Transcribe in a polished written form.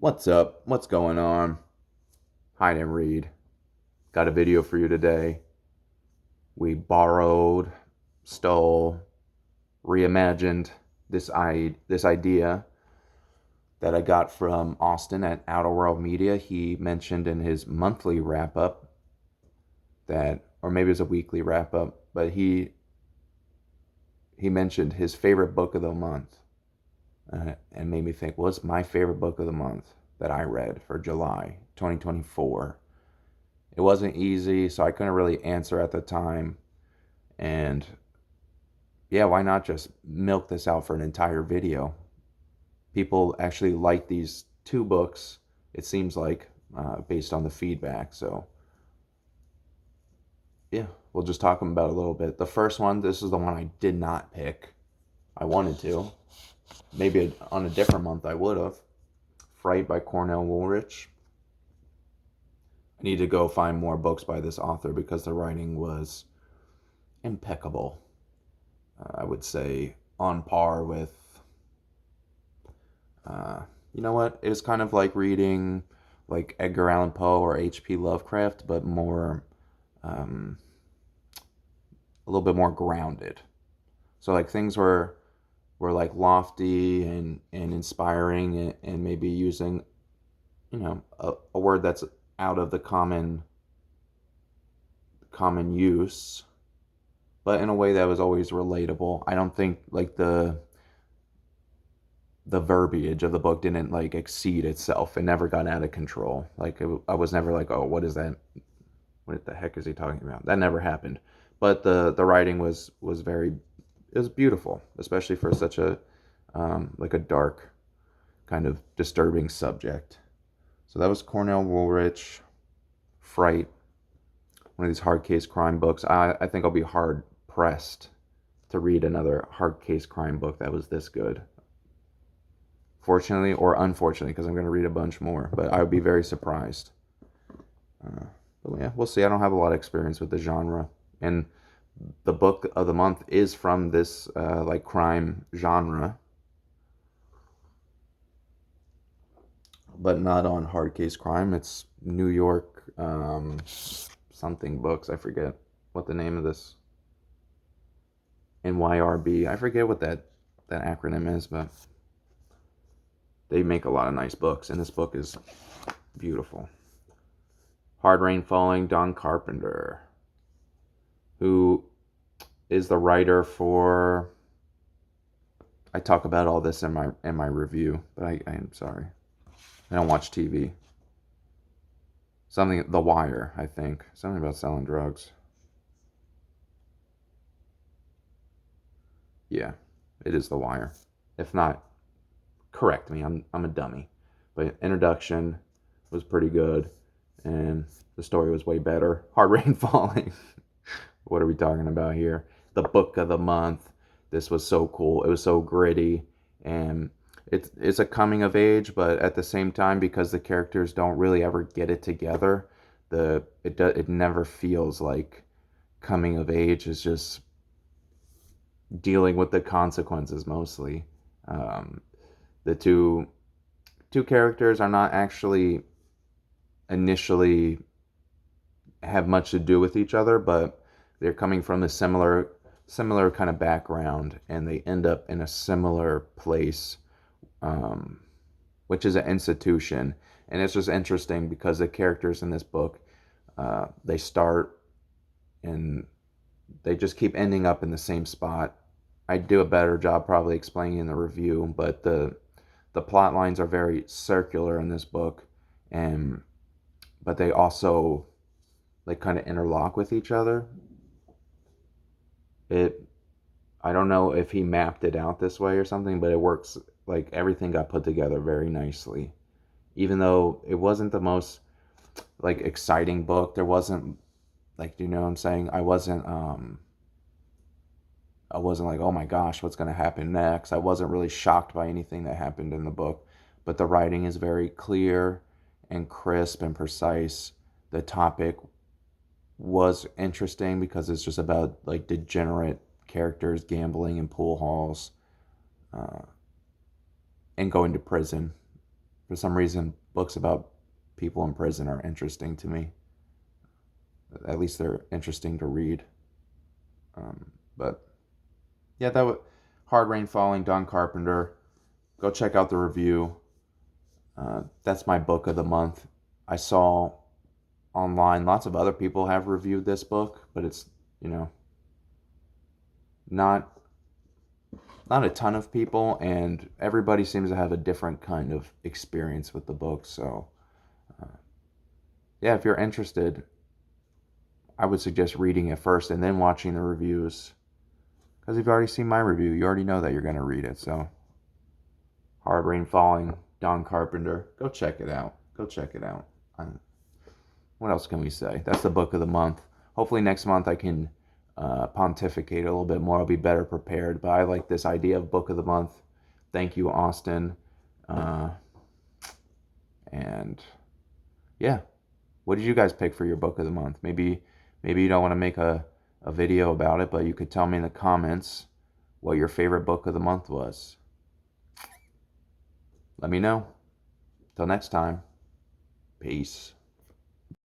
What's up? What's going on? Hide and read. Got a video for you today. We borrowed, stole, reimagined this idea that I got from Austin at Outer World Media. He mentioned in his monthly wrap up that, or maybe it was a weekly wrap up, but he mentioned his favorite book of the month, and made me think, what's my favorite book of the month that I read for July 2024? It wasn't easy, so I couldn't really answer at the time. And yeah, why not just milk this out for an entire video? People actually like these two books, it seems like, based on the feedback. So yeah, we'll just talk about it a little bit. The first one, this is the one I did not pick. I wanted to. Maybe on a different month I would have. Fright by Cornell Woolrich. I need to go find more books by this author because the writing was impeccable. I would say on par with, uh, you know what? It was kind of like reading like Edgar Allan Poe or H.P. Lovecraft, but more, um, a little bit more grounded. So like things were like lofty and inspiring and maybe using, a word that's out of the common use, but in a way that was always relatable. I don't think like the verbiage of the book didn't like exceed itself. It never got out of control. I was never like, oh, what is that? What the heck is he talking about? That never happened. But the writing was very, it was beautiful, especially for such a like a dark kind of disturbing subject. So that was Cornell Woolrich, Fright, one of these hard case crime books. I think I'll be hard pressed to read another hard case crime book that was this good. Fortunately or unfortunately, because I'm going to read a bunch more, but I would be very surprised. Uh, but yeah, we'll see. I don't have a lot of experience with the genre, and the book of the month is from this like crime genre, but not on hard case crime. It's New York something books. I forget what the name of this NYRB. I forget what that acronym is, but they make a lot of nice books, and this book is beautiful. Hard Rain Falling, Don Carpenter, who is the writer for. I talk about all this in my review, but I am sorry. I don't watch TV. Something The Wire, I think. Something about selling drugs. Yeah, it is The Wire. If not, correct me. I'm a dummy. But introduction was pretty good, and the story was way better. Hard Rain Falling. What are we talking about here? The book of the month. This was so cool. It was so gritty, and it's a coming of age, but at the same time, because the characters don't really ever get it together, it never feels like coming of age. Is just dealing with the consequences mostly. Um, the two characters are not actually initially have much to do with each other, but they're coming from a similar kind of background, and they end up in a similar place, um, which is an institution. And it's just interesting because the characters in this book, they start and they just keep ending up in the same spot. I do a better job probably explaining in the review, but the plot lines are very circular in this book, and but they also like kind of interlock with each other. It I don't know if he mapped it out this way or something, but it works. Like everything got put together very nicely. Even though it wasn't the most like exciting book, there wasn't like, you know what I'm saying? I wasn't like, "Oh my gosh, what's going to happen next?" I wasn't really shocked by anything that happened in the book, but the writing is very clear and crisp and precise. The topic was interesting because it's just about like degenerate characters gambling in pool halls, uh, and going to prison For some reason, books about people in prison are interesting to me. At least they're interesting to read. But yeah, that was Hard Rain Falling, Don Carpenter. Go check out the review. That's my book of the month. I saw online lots of other people have reviewed this book, but it's, you know, not not a ton of people, and everybody seems to have a different kind of experience with the book. So yeah, if you're interested, I would suggest reading it first and then watching the reviews, because if you've already seen my review, you already know that you're going to read it. So Hard Rain Falling, Don Carpenter, go check it out. Go check it out. What else can we say? That's the book of the month. Hopefully next month I can pontificate a little bit more. I'll be better prepared. But I like this idea of book of the month. Thank you, Austin. And yeah, what did you guys pick for your book of the month? Maybe you don't want to make a video about it, but you could tell me in the comments what your favorite book of the month was. Let me know. Till next time. Peace.